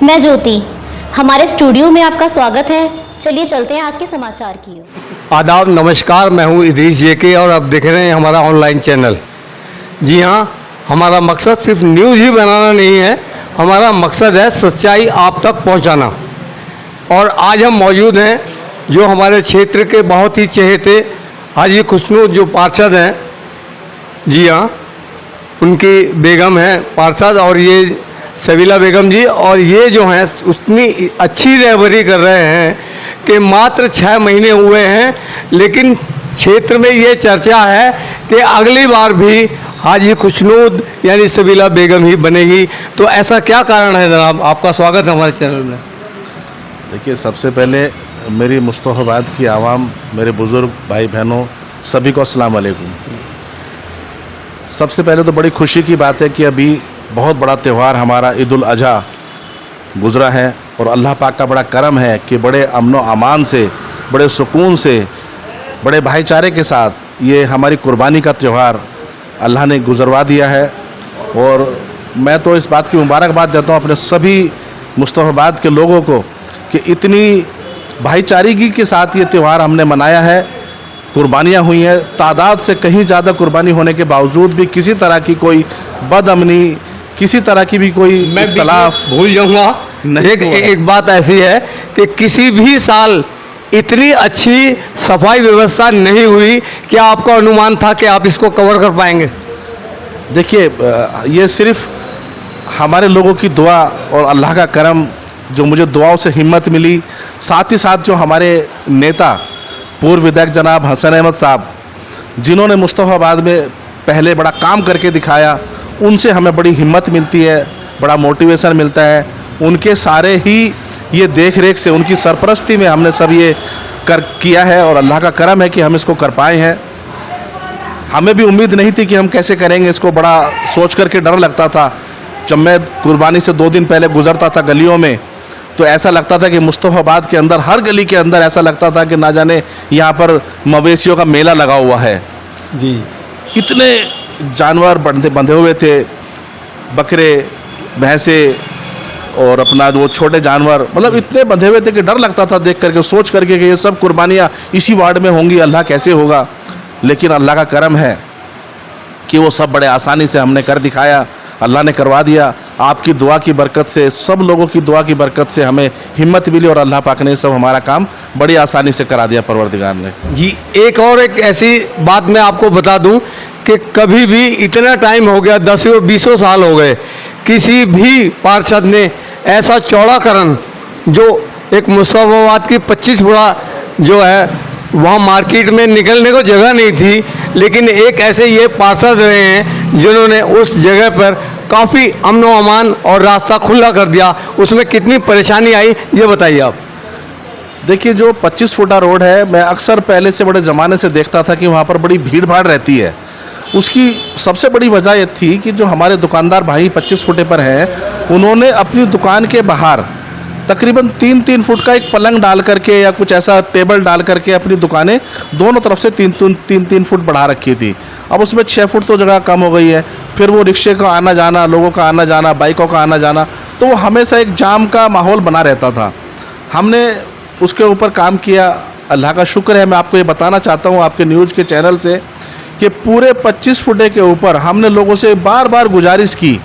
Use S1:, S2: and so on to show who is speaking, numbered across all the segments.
S1: मैं ज्योति, हमारे स्टूडियो में आपका स्वागत है। चलिए चलते हैं आज के समाचार की ओर।
S2: आदाब, नमस्कार। मैं हूं इदरीस जेके और आप देख रहे हैं हमारा ऑनलाइन चैनल। जी हां, हमारा मकसद सिर्फ न्यूज़ ही बनाना नहीं है, हमारा मकसद है सच्चाई आप तक पहुंचाना। और आज हम मौजूद हैं जो हमारे क्षेत्र के बहुत ही चहेते हाजी खुशनूद जो पार्षद हैं, जी हाँ, उनकी बेगम हैं पार्षद, और ये सबीला बेगम जी, और ये जो हैं उतनी अच्छी रहबरी कर रहे हैं कि मात्र 6 महीने हुए हैं, लेकिन क्षेत्र में ये चर्चा है कि अगली बार भी हाजी खुशनूद यानी सबीला बेगम ही बनेगी। तो ऐसा क्या कारण है जनाब? आपका स्वागत है हमारे चैनल में।
S3: देखिए, सबसे पहले मेरी मुस्तफ़ाबाद की आवाम, मेरे बुज़ुर्ग भाई बहनों, सभी को अस्सलाम वालेकुम। सबसे पहले तो बड़ी खुशी की बात है कि अभी बहुत बड़ा त्यौहार हमारा ईद उल अज़हा गुज़रा है और अल्लाह पाक का बड़ा करम है कि बड़े अमन व अमान से, बड़े सुकून से, बड़े भाईचारे के साथ ये हमारी कुर्बानी का त्यौहार अल्लाह ने गुज़रवा दिया है। और मैं तो इस बात की मुबारकबाद देता हूँ अपने सभी मुस्तफ़ाबाद के लोगों को कि इतनी भाईचारगी के साथ ये त्यौहार हमने मनाया है। कुर्बानियाँ हुई हैं, तादाद से कहीं ज़्यादा कुर्बानी होने के बावजूद भी किसी तरह की कोई बदअमनी, किसी तरह की भी कोई इख्तलाफ
S2: भूल जाऊँगा। एक बात ऐसी है कि किसी भी साल इतनी अच्छी सफाई व्यवस्था नहीं हुई। क्या आपका अनुमान था कि आप इसको कवर कर पाएंगे?
S3: देखिए, ये सिर्फ हमारे लोगों की दुआ और अल्लाह का करम, जो मुझे दुआओं से हिम्मत मिली, साथ ही साथ जो हमारे नेता पूर्व विधायक जनाब हसन अहमद साहब, जिन्होंने मुस्तफ़ाबाद में पहले बड़ा काम करके दिखाया, उनसे हमें बड़ी हिम्मत मिलती है, बड़ा मोटिवेशन मिलता है। उनके सारे ही ये देख रेख से, उनकी सरपरस्ती में हमने सब ये किया है और अल्लाह का करम है कि हम इसको कर पाए हैं। हमें भी उम्मीद नहीं थी कि हम कैसे करेंगे इसको, बड़ा सोच करके डर लगता था। जब मैं कुर्बानी से 2 दिन पहले गुजरता था गलियों में, तो ऐसा लगता था कि मुस्तफ़ाबाद के अंदर, हर गली के अंदर ऐसा लगता था कि ना जाने यहाँ पर मवेशियों का मेला लगा हुआ है।
S2: जी,
S3: इतने जानवर बंधे हुए थे, बकरे, भैंसे और अपना वो छोटे जानवर, मतलब इतने बंधे हुए थे कि डर लगता था देख करके, सोच करके कि ये सब कुर्बानियाँ इसी वार्ड में होंगी, अल्लाह कैसे होगा। लेकिन अल्लाह का करम है कि वो सब बड़े आसानी से हमने कर दिखाया, अल्लाह ने करवा दिया। आपकी दुआ की बरकत से, सब लोगों की दुआ की बरकत से हमें हिम्मत मिली और अल्लाह पाक ने सब हमारा काम बड़ी आसानी से करा दिया परवरदिगार ने।
S2: जी, एक ऐसी बात मैं आपको बता दूं कि कभी भी इतना टाइम हो गया, 10-20 साल हो गए, किसी भी पार्षद ने ऐसा चौड़ाकरण, जो एक मुस्तफ़ाबाद की 25 फुटा जो है वहाँ मार्केट में निकलने को जगह नहीं थी, लेकिन एक ऐसे ये पार्षद रहे हैं जिन्होंने उस जगह पर काफ़ी अमन व अमान और रास्ता खुला कर दिया। उसमें कितनी परेशानी आई ये बताइए आप।
S3: देखिए, जो 25 फुटा रोड है, मैं अक्सर पहले से बड़े ज़माने से देखता था कि वहाँ पर बड़ी भीड़ भाड़ रहती है। उसकी सबसे बड़ी वजह ये थी कि जो हमारे दुकानदार भाई 25 फुटे पर हैं, उन्होंने अपनी दुकान के बाहर तकरीबन 3-3 फुट का एक पलंग डाल करके या कुछ ऐसा टेबल डाल करके अपनी दुकानें दोनों तरफ से 3-3 फुट बढ़ा रखी थी। अब उसमें 6 फुट तो जगह कम हो गई है। फिर वो रिक्शे का आना जाना, लोगों का आना जाना, बाइकों का आना जाना, तो वो हमेशा एक जाम का माहौल बना रहता था। हमने उसके ऊपर काम किया, अल्लाह का शुक्र है। मैं आपको ये बताना चाहता हूँ आपके न्यूज़ के चैनल से कि पूरे 25 फुटे के ऊपर हमने लोगों से बार बार गुजारिश की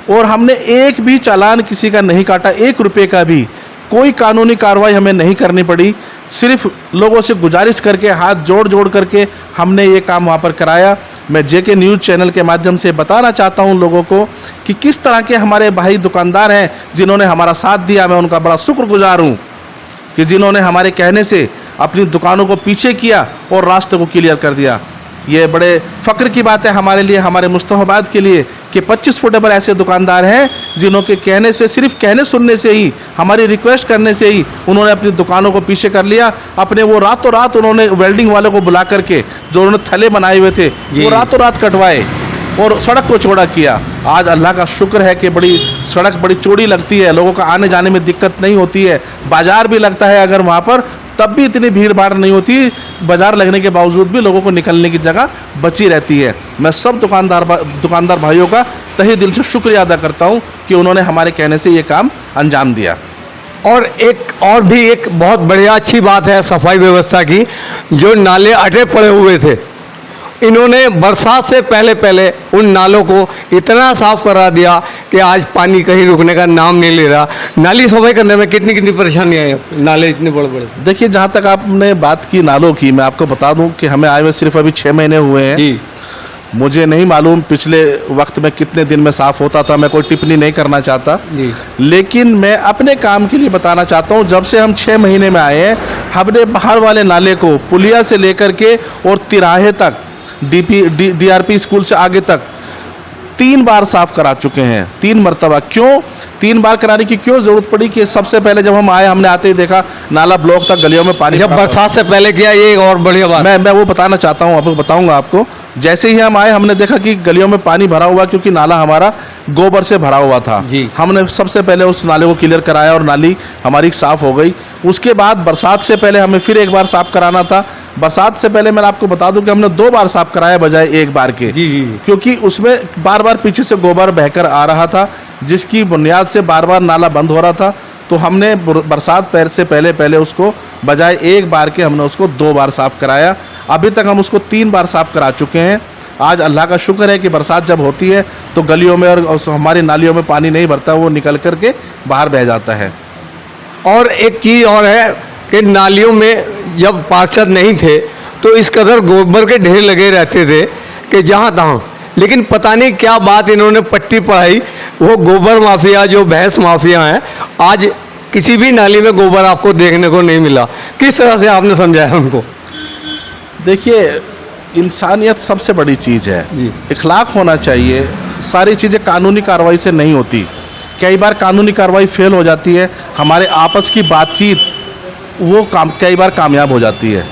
S3: और हमने एक भी चालान किसी का नहीं काटा, 1 रुपये का भी। कोई कानूनी कार्रवाई हमें नहीं करनी पड़ी, सिर्फ लोगों से गुजारिश करके, हाथ जोड़ करके हमने ये काम वहाँ पर कराया। मैं जेके न्यूज़ चैनल के माध्यम से बताना चाहता हूँ लोगों को कि किस तरह के हमारे भाई दुकानदार हैं जिन्होंने हमारा साथ दिया। मैं उनका बड़ा शुक्रगुजार हूँ कि जिन्होंने हमारे कहने से अपनी दुकानों को पीछे किया और रास्ते को क्लियर कर दिया। ये बड़े फ़ख्र की बात है हमारे लिए, हमारे मुस्तफ़ाबाद के लिए, कि 25 फुटे पर ऐसे दुकानदार हैं जिन्हों के कहने से, सिर्फ कहने सुनने से ही, हमारी रिक्वेस्ट करने से ही उन्होंने अपनी दुकानों को पीछे कर लिया। अपने वो रातों रात उन्होंने वेल्डिंग वाले को बुला करके, जो उन्होंने थले बनाए हुए थे, वो रातों रात कटवाए और सड़क को चौड़ा किया। आज अल्लाह का शुक्र है कि बड़ी सड़क बड़ी चौड़ी लगती है, लोगों का आने जाने में दिक्कत नहीं होती है। बाज़ार भी लगता है अगर वहाँ पर, तब भी इतनी भीड़ भाड़ नहीं होती। बाज़ार लगने के बावजूद भी लोगों को निकलने की जगह बची रहती है। मैं सब दुकानदार भाइयों का तहे दिल से शुक्रिया अदा करता हूँ कि उन्होंने हमारे कहने से ये काम अंजाम दिया।
S2: और एक बहुत बढ़िया अच्छी बात है सफाई व्यवस्था की, जो नाले अटे पड़े हुए थे, इन्होंने बरसात से पहले उन नालों को इतना साफ करा दिया कि आज पानी कहीं रुकने का नाम नहीं ले रहा। नाली सफाई करने में कितनी परेशानियाँ हैं, नाले इतने बड़े।
S3: देखिए, जहाँ तक आपने बात की नालों की, मैं आपको बता दूं कि हमें आए हुए सिर्फ अभी 6 महीने हुए हैं
S2: जी।
S3: मुझे नहीं मालूम पिछले वक्त में कितने दिन में साफ़ होता था, मैं कोई टिप्पणी नहीं करना चाहता
S2: जी।
S3: लेकिन मैं अपने काम के लिए बताना चाहता हूँ, जब से हम 6 महीने में आए हैं, हमने बाहर वाले नाले को पुलिया से लेकर के और तिराहे तक DRP स्कूल से आगे तक 3 बार साफ करा चुके हैं, 3 मरतबा। क्यों 3 बार कराने की क्यों ज़रूरत पड़ी कि सबसे पहले जब हम आए, हमने आते ही देखा नाला ब्लॉक तक, गलियों में पानी।
S2: जब बरसात से पहले किया, ये एक और बढ़िया बात।
S3: मैं वो बताना चाहता हूँ, अब बताऊँगा आपको। जैसे ही हम आए, हमने देखा कि गलियों में पानी भरा हुआ, क्योंकि नाला हमारा गोबर से भरा हुआ था
S2: जी।
S3: हमने सबसे पहले उस नाले को क्लियर कराया और नाली हमारी साफ़ हो गई। उसके बाद बरसात से पहले हमें फिर एक बार साफ़ कराना था। बरसात से पहले मैं आपको बता दूं कि हमने 2 बार साफ़ कराया बजाय 1 बार के,
S2: जी।
S3: क्योंकि उसमें बार बार पीछे से गोबर बहकर आ रहा था, जिसकी बुनियाद से बार बार नाला बंद हो रहा था। तो हमने बरसात से पहले उसको बजाय 1 बार के हमने उसको 2 बार साफ़ कराया। अभी तक हम उसको 3 बार साफ़ करा चुके हैं। आज अल्लाह का शुक्र है कि बरसात जब होती है तो गलियों में और हमारी नालियों में पानी नहीं भरता, वो निकल कर के बाहर बह जाता है।
S2: और एक चीज़ और है कि नालियों में जब पार्षद नहीं थे तो इस कदर गोबर के ढेर लगे रहते थे कि जहाँ तहाँ, लेकिन पता नहीं क्या बात इन्होंने पट्टी पढ़ाई, वो गोबर माफिया जो भैंस माफिया हैं, आज किसी भी नाली में गोबर आपको देखने को नहीं मिला। किस तरह से आपने समझाया उनको?
S3: देखिए, इंसानियत सबसे बड़ी चीज़ है, इखलाक होना चाहिए। सारी चीज़ें कानूनी कार्रवाई से नहीं होती, कई बार कानूनी कार्रवाई फेल हो जाती है, हमारे आपस की बातचीत वो कई बार कामयाब हो जाती है।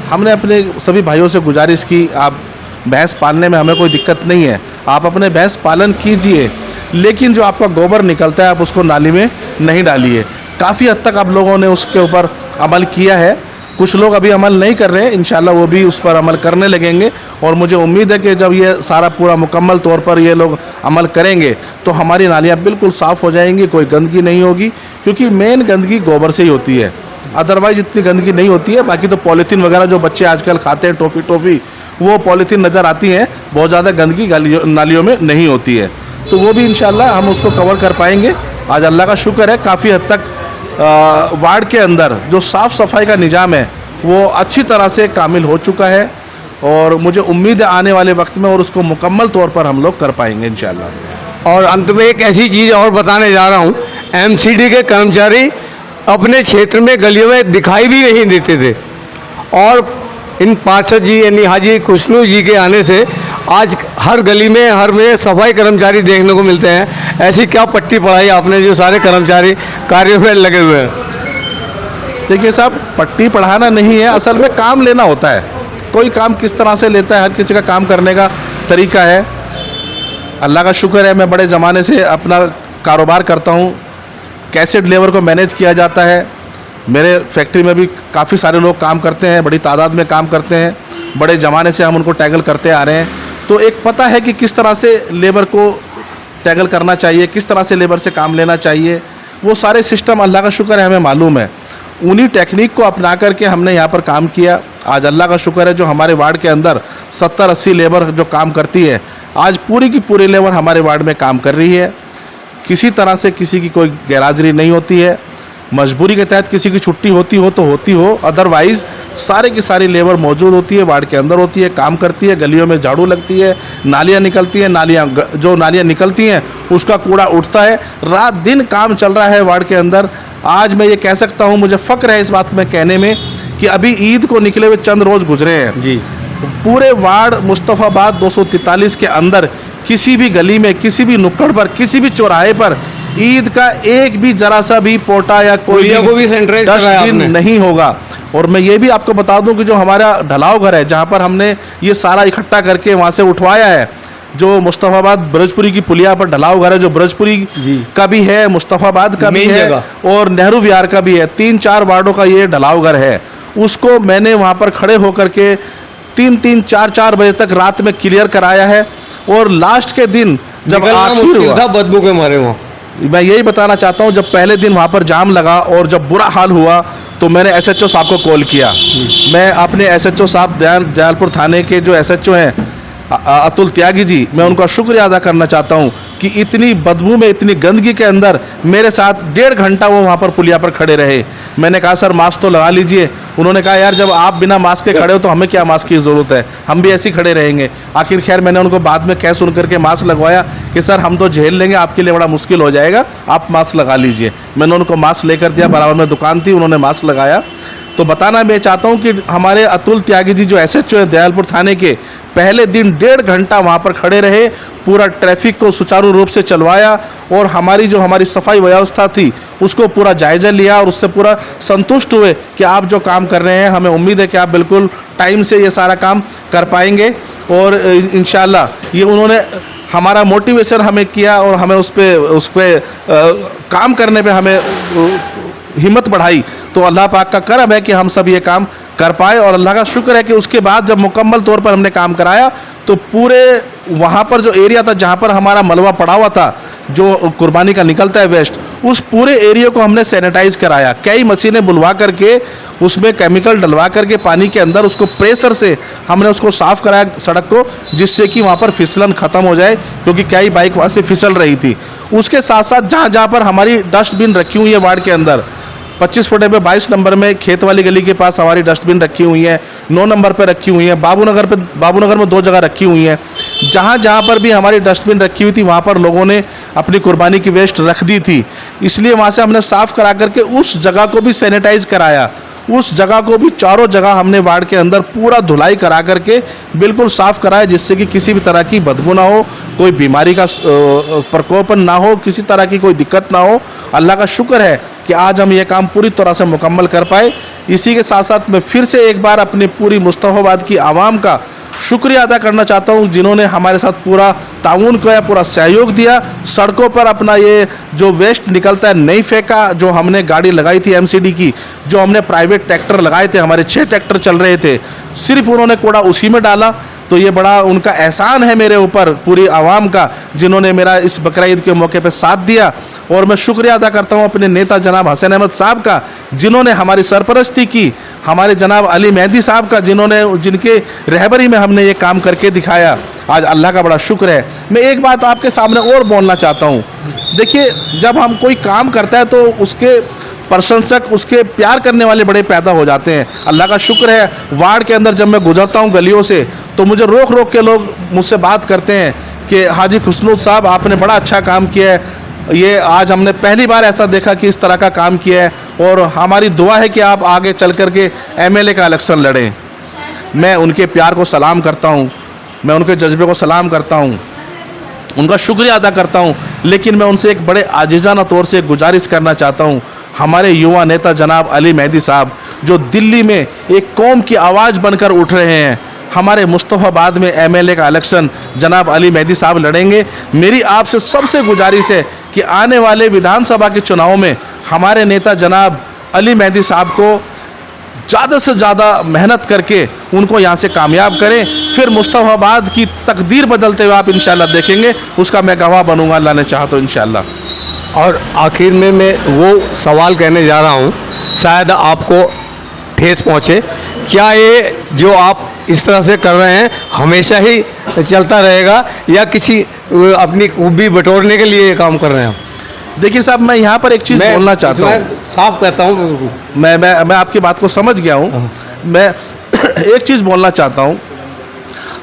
S3: हमने अपने सभी भाइयों से गुजारिश की, आप भैंस पालने में हमें कोई दिक्कत नहीं है, आप अपने भैंस पालन कीजिए, लेकिन जो आपका गोबर निकलता है आप उसको नाली में नहीं डालिए। काफ़ी हद तक आप लोगों ने उसके ऊपर अमल किया है, कुछ लोग अभी अमल नहीं कर रहे हैं, इंशाल्लाह वो भी उस पर अमल करने लगेंगे। और मुझे उम्मीद है कि जब ये सारा पूरा मुकम्मल तौर पर ये लोग अमल करेंगे तो हमारी नालियाँ बिल्कुल साफ़ हो जाएंगी, कोई गंदगी नहीं होगी, क्योंकि मेन गंदगी गोबर से ही होती है, अदरवाइज इतनी गंदगी नहीं होती है। बाकी तो पॉलीथीन वगैरह जो बच्चे आजकल खाते हैं, टॉफ़ी वो पॉलीथीन नज़र आती हैं, बहुत ज़्यादा गंदगी नालियों में नहीं होती है, तो वो भी इंशाल्लाह हम उसको कवर कर पाएंगे। आज अल्लाह का शुक्र है, काफ़ी हद तक वार्ड के अंदर जो साफ़ सफाई का निज़ाम है वो अच्छी तरह से कामिल हो चुका है, और मुझे उम्मीद है आने वाले वक्त में और उसको मुकम्मल तौर पर हम लोग कर पाएंगे इंशाल्लाह।
S2: और अंत में एक ऐसी चीज़ और बताने जा रहा हूँ, MCD के कर्मचारी अपने क्षेत्र में गलियों में दिखाई भी नहीं देते थे, और इन पार्षद जी यानी हाजी खुशनू जी के आने से आज हर गली में हर में सफाई कर्मचारी देखने को मिलते हैं। ऐसी क्या पट्टी पढ़ाई आपने जो सारे कर्मचारी कार्यों में लगे हुए हैं?
S3: देखिए साहब, पट्टी पढ़ाना नहीं है, असल में काम लेना होता है। कोई काम किस तरह से लेता है, हर किसी का काम करने का तरीका है। अल्लाह का शुक्र है, मैं बड़े ज़माने से अपना कारोबार करता हूँ, कैसेट लेबर को मैनेज किया जाता है। मेरे फैक्ट्री में भी काफ़ी सारे लोग काम करते हैं, बड़ी तादाद में काम करते हैं, बड़े ज़माने से हम उनको टैगल करते आ रहे हैं, तो एक पता है कि किस तरह से लेबर को टैगल करना चाहिए, किस तरह से लेबर से काम लेना चाहिए। वो सारे सिस्टम अल्लाह का शुक्र है हमें मालूम है। उन्हीं टेक्निक को अपना करके हमने यहाँ पर काम किया। आज अल्लाह का शुक्र है, जो हमारे वार्ड के अंदर 70-80 लेबर जो काम करती है, आज पूरी की पूरी लेबर हमारे वार्ड में काम कर रही है। किसी तरह से किसी की कोई गैरहाजिरी नहीं होती है। मजबूरी के तहत किसी की छुट्टी होती हो तो होती हो, अदरवाइज़ सारे की सारी लेबर मौजूद होती है, वार्ड के अंदर होती है, काम करती है, गलियों में झाड़ू लगती है, नालियाँ निकलती हैं, जो नालियाँ निकलती हैं उसका कूड़ा उठता है, रात दिन काम चल रहा है वार्ड के अंदर। आज मैं ये कह सकता हूँ, मुझे फ़ख्र है इस बात में कहने में कि अभी ईद को निकले हुए चंद रोज़ गुजरे हैं
S2: जी।
S3: पूरे वार्ड मुस्तफ़ाबाद 243 के अंदर किसी भी गली में, किसी भी नुक्कड़ पर, किसी भी चौराहे पर ईद का एक भी जरा सा भी पोटा या कोई
S2: भी
S3: डस्टबिन नहीं होगा। और मैं ये भी आपको बता दूं कि जो हमारा ढलाव घर है, जहां पर हमने ये सारा इकट्ठा करके वहां से उठवाया है, जो मुस्तफ़ाबाद ब्रजपुरी की पुलिया पर ढलाव घर है, जो ब्रजपुरी का भी है, मुस्तफ़ाबाद का भी है और नेहरू विहार का भी है, 3-4 वार्डों का ये ढलाव घर है। उसको मैंने वहाँ पर खड़े होकर के 3-3, 4-4 बजे तक रात में क्लियर कराया है, और लास्ट के दिन जब
S2: निकलना
S3: आखिर
S2: मुश्किल
S3: हुआ,
S2: था बदबू के मारे वहाँ।
S3: मैं यही बताना चाहता हूँ, जब पहले दिन वहाँ पर जाम लगा और जब बुरा हाल हुआ तो मैंने एसएचओ साहब को कॉल किया। मैं अपने एसएचओ साहब दयालपुर थाने के जो एसएचओ हैं अतुल त्यागी जी, मैं उनका शुक्रिया अदा करना चाहता हूँ कि इतनी बदबू में, इतनी गंदगी के अंदर मेरे साथ 1.5 घंटा वो वहाँ पर पुलिया पर खड़े रहे। मैंने कहा सर मास्क तो लगा लीजिए। उन्होंने कहा यार जब आप बिना मास्क के खड़े हो तो हमें क्या मास्क की ज़रूरत है, हम भी ऐसे ही खड़े रहेंगे। आखिर खैर मैंने उनको बाद में कह सुन करके मास्क लगवाया कि सर हम तो झेल लेंगे, आपके लिए बड़ा मुश्किल हो जाएगा, आप मास्क लगा लीजिए। मैंने उनको मास्क लेकर दिया, बराबर में दुकान थी, उन्होंने मास्क लगाया। तो बताना मैं चाहता हूं कि हमारे अतुल त्यागी जी जो एसएचओ हैं दयालपुर थाने के, पहले दिन 1.5 घंटा वहां पर खड़े रहे, पूरा ट्रैफिक को सुचारू रूप से चलवाया और हमारी सफाई व्यवस्था थी उसको पूरा जायजा लिया और उससे पूरा संतुष्ट हुए कि आप जो काम कर रहे हैं हमें उम्मीद है कि आप बिल्कुल टाइम से ये सारा काम कर पाएंगे। और इंशाल्लाह ये उन्होंने हमारा मोटिवेशन हमें किया और हमें उस पर काम करने पे हमें हिम्मत बढ़ाई। तो अल्लाह पाक का करम है कि हम सब ये काम कर पाए और अल्लाह का शुक्र है कि उसके बाद जब मुकम्मल तौर पर हमने काम कराया तो पूरे वहाँ पर जो एरिया था जहाँ पर हमारा मलबा पड़ा हुआ था, जो कुर्बानी का निकलता है वेस्ट, उस पूरे एरिया को हमने सैनिटाइज कराया। कई मशीनें बुलवा करके उसमें केमिकल डलवा करके पानी के अंदर उसको प्रेशर से हमने उसको साफ़ कराया सड़क को, जिससे कि वहाँ पर फिसलन ख़त्म हो जाए, क्योंकि कई बाइक वहाँ से फिसल रही थी। उसके साथ साथ जहाँ जहाँ पर हमारी डस्टबिन रखी हुई है वार्ड के अंदर, 25 फुटे पे 22 नंबर में खेत वाली गली के पास हमारी डस्टबिन रखी हुई है, 9 नंबर पे रखी हुई है, बाबूनगर में 2 जगह रखी हुई है। जहाँ जहाँ पर भी हमारी डस्टबिन रखी हुई थी वहाँ पर लोगों ने अपनी कुर्बानी की वेस्ट रख दी थी, इसलिए वहाँ से हमने साफ़ करा करके उस जगह को भी सैनिटाइज कराया। उस जगह को भी चारों जगह हमने वार्ड के अंदर पूरा धुलाई करा करके बिल्कुल साफ़ कराया, जिससे कि किसी भी तरह की बदबू ना हो, कोई बीमारी का प्रकोपन ना हो, किसी तरह की कोई दिक्कत ना हो। अल्लाह का शुक्र है कि आज हम ये काम पूरी तरह से मुकम्मल कर पाए। इसी के साथ साथ मैं फिर से एक बार अपनी पूरी मुस्तफ़ाबाद की आवाम का शुक्रिया अदा करना चाहता हूँ, जिन्होंने हमारे साथ पूरा ताउन किया, पूरा सहयोग दिया। सड़कों पर अपना ये जो वेस्ट निकलता है नहीं फेंका, जो हमने गाड़ी लगाई थी एमसीडी की, जो हमने प्राइवेट ट्रैक्टर लगाए थे, हमारे 6 ट्रैक्टर चल रहे थे, सिर्फ उन्होंने कूड़ा उसी में डाला। तो ये बड़ा उनका एहसान है मेरे ऊपर, पूरी आवाम का, जिन्होंने मेरा इस बकरा ईद के मौके पे साथ दिया। और मैं शुक्रिया अदा करता हूँ अपने नेता जनाब हसन अहमद साहब का, जिन्होंने हमारी सरपरस्ती की, हमारे जनाब अली मेहदी साहब का, जिनके रहबरी में हमने ये काम करके दिखाया। आज अल्लाह का बड़ा शुक्र है। मैं एक बात आपके सामने और बोलना चाहता हूँ। देखिए, जब हम कोई काम करता है तो उसके प्रशंसक, उसके प्यार करने वाले बड़े पैदा हो जाते हैं। अल्लाह का शुक्र है, वार्ड के अंदर जब मैं गुजरता हूँ गलियों से तो मुझे रोक रोक के लोग मुझसे बात करते हैं कि हाजी खुशनूद साहब आपने बड़ा अच्छा काम किया है, ये आज हमने पहली बार ऐसा देखा कि इस तरह का काम किया है, और हमारी दुआ है कि आप आगे चल कर के MLA का इलेक्शन लड़ें। मैं उनके प्यार को सलाम करता हूँ, मैं उनके जज्बे को सलाम करता हूँ, उनका शुक्रिया अदा करता हूँ। लेकिन मैं उनसे एक बड़े आजिज़ाना तौर से गुजारिश करना चाहता हूँ, हमारे युवा नेता जनाब अली मेहदी साहब, जो दिल्ली में एक कौम की आवाज़ बनकर उठ रहे हैं, हमारे मुस्तफ़ाबाद में MLA का इलेक्शन जनाब अली मेहदी साहब लड़ेंगे। मेरी आपसे सबसे गुजारिश है कि आने वाले विधानसभा के चुनाव में हमारे नेता जनाब अली मेहदी साहब को ज़्यादा से ज़्यादा मेहनत करके उनको यहाँ से कामयाब करें। फिर मुस्तफ़ाबाद की तकदीर बदलते हुए आप इंशाल्लाह देखेंगे, उसका मैं गवाह बनूंगा, अल्लाह ने चाहा तो इंशाल्लाह।
S2: और आखिर में मैं वो सवाल कहने जा रहा हूँ, शायद आपको ठेस पहुँचे, क्या ये जो आप इस तरह से कर रहे हैं हमेशा ही चलता रहेगा या किसी अपनी खूबी बटोरने के लिए ये काम कर रहे हैं?
S3: देखिए साहब, मैं यहाँ पर एक चीज़ बोलना चाहता हूँ,
S2: साफ कहता हूँ,
S3: मैं आपकी बात को समझ गया हूँ। मैं एक चीज़ बोलना चाहता हूँ,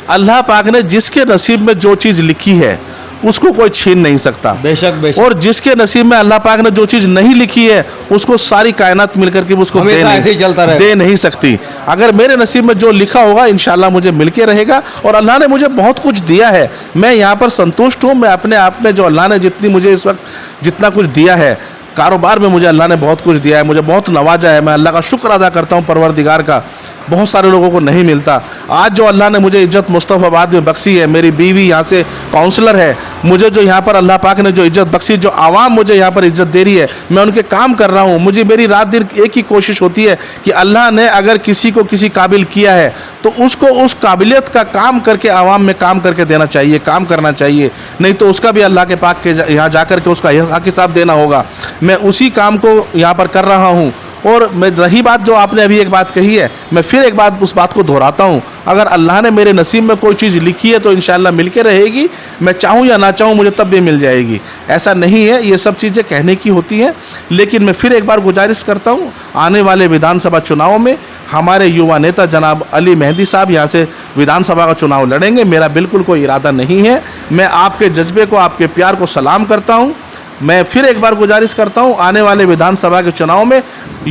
S3: अल्लाह पाक ने जिसके नसीब में जो चीज़ लिखी है उसको कोई छीन नहीं सकता।
S2: बेशक बेशक।
S3: और जिसके नसीब में अल्लाह पाक ने जो चीज़ नहीं लिखी है उसको सारी कायनात मिलकर के उसको दे नहीं सकती। अगर मेरे नसीब में जो लिखा होगा इंशाल्लाह मुझे मिलके रहेगा। और अल्लाह ने मुझे बहुत कुछ दिया है, मैं यहाँ पर संतुष्ट हूँ। मैं अपने आप में जो अल्लाह ने जितनी मुझे इस वक्त जितना कुछ दिया है, कारोबार में मुझे अल्लाह ने बहुत कुछ दिया है, मुझे बहुत नवाजा है। मैं अल्लाह का शुक्र अदा करता हूँ परवरदिगार का, बहुत सारे लोगों को नहीं मिलता। आज जो अल्लाह ने मुझे इज्जत मुस्तफ़ाबाद में बख्शी है, मेरी बीवी यहाँ से काउंसलर है, मुझे जो यहाँ पर अल्लाह पाक ने जो इज़्ज़त बख्शी, जो आवाम मुझे यहाँ पर इज़्ज़त दे रही है, मैं उनके काम कर रहा हूँ। मुझे मेरी रात दिन एक ही कोशिश होती है कि अल्लाह ने अगर किसी को किसी काबिल किया है तो उसको उस काबिलियत का काम करके आवाम में काम करके देना चाहिए, काम करना चाहिए, नहीं तो उसका भी अल्लाह के पाक के यहाँ जा कर के उसका हक हिसाब देना होगा। मैं उसी काम को यहाँ पर कर रहा हूँ। और मैं रही बात जो आपने अभी एक बात कही है, मैं फिर एक बात उस बात को दोहराता हूँ, अगर अल्लाह ने मेरे नसीब में कोई चीज़ लिखी है तो इंशाअल्लाह मिल के रहेगी। मैं चाहूँ या ना चाहूँ मुझे तब भी मिल जाएगी, ऐसा नहीं है। ये सब चीज़ें कहने की होती हैं। लेकिन मैं फिर एक बार गुजारिश करता हूँ, आने वाले विधानसभा चुनाव में हमारे युवा नेता जनाब अली मेहंदी साहब यहाँ से विधानसभा का चुनाव लड़ेंगे। मेरा बिल्कुल कोई इरादा नहीं है। मैं आपके जज्बे को, आपके प्यार को सलाम करता हूँ। मैं फिर एक बार गुजारिश करता हूं, आने वाले विधानसभा के चुनाव में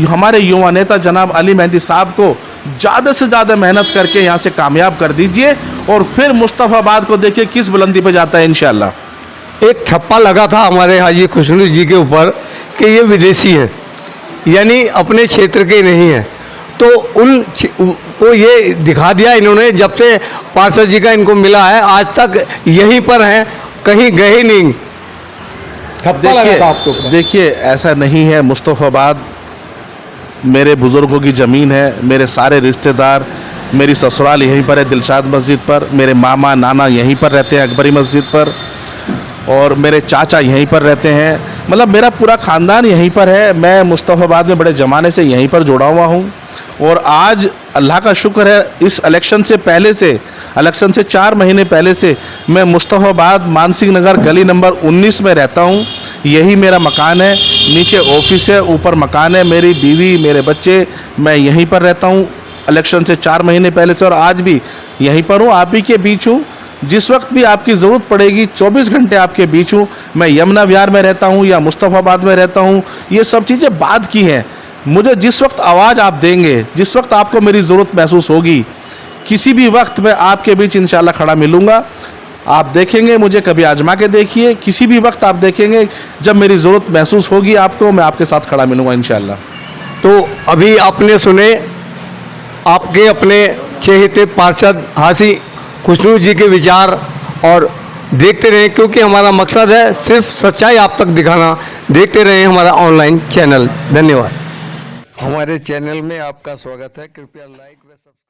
S3: हमारे युवा नेता जनाब अली मेहंदी साहब को ज़्यादा से ज़्यादा मेहनत करके यहां से कामयाब कर दीजिए और फिर मुस्तफ़ाबाद को देखिए किस बुलंदी पे जाता है इंशाअल्लाह।
S2: एक ठप्पा लगा था हमारे हाजी खुशनू जी के ऊपर कि ये विदेशी हैं, यानी अपने क्षेत्र के नहीं हैं। तो उनको ये दिखा दिया इन्होंने, जब से पार्षद जी का इनको मिला है आज तक यहीं पर हैं, कहीं गए नहीं। ठप्पा लगा था आपको।
S3: देखिए ऐसा नहीं है। मुस्तफ़ाबाद मेरे बुज़ुर्गों की ज़मीन है। मेरे सारे रिश्तेदार, मेरी ससुराल यहीं पर है दिलशाद मस्जिद पर, मेरे मामा नाना यहीं पर रहते हैं अकबरी मस्जिद पर, और मेरे चाचा यहीं पर रहते हैं। मतलब मेरा पूरा ख़ानदान यहीं पर है। मैं मुस्तफ़ाबाद में बड़े ज़माने से यहीं पर जुड़ा हुआ हूँ। और आज अल्लाह का शुक्र है, इस इलेक्शन से पहले से, इलेक्शन से 4 महीने पहले से मैं मुस्तफ़ाबाद मानसिंह नगर गली नंबर 19 में रहता हूँ। यही मेरा मकान है। नीचे ऑफिस है, ऊपर मकान है। मेरी बीवी, मेरे बच्चे, मैं यहीं पर रहता हूँ इलेक्शन से 4 महीने पहले से, और आज भी यहीं पर हूँ, आप ही के बीच हूँ। जिस वक्त भी आपकी ज़रूरत पड़ेगी 24 घंटे आपके बीच हूँ। मैं यमुना विहार में रहता हूँ या मुस्तफ़ाबाद में रहता हूँ, ये सब चीज़ें बाद की हैं। मुझे जिस वक्त आवाज़ आप देंगे, जिस वक्त आपको मेरी ज़रूरत महसूस होगी, किसी भी वक्त मैं आपके बीच इंशाल्लाह खड़ा मिलूँगा। आप देखेंगे मुझे, कभी आजमा के देखिए, किसी भी वक्त आप देखेंगे जब मेरी ज़रूरत महसूस होगी आपको, मैं आपके साथ खड़ा मिलूँगा इंशाल्लाह।
S2: तो अभी आपने सुने आपके अपने चहेते पार्षद हाजी खुशनू जी के विचार, और देखते रहें, क्योंकि हमारा मकसद है सिर्फ सच्चाई आप तक दिखाना। देखते रहें हमारा ऑनलाइन चैनल। धन्यवाद। हमारे चैनल में आपका स्वागत है। कृपया लाइक व सब्सक्राइब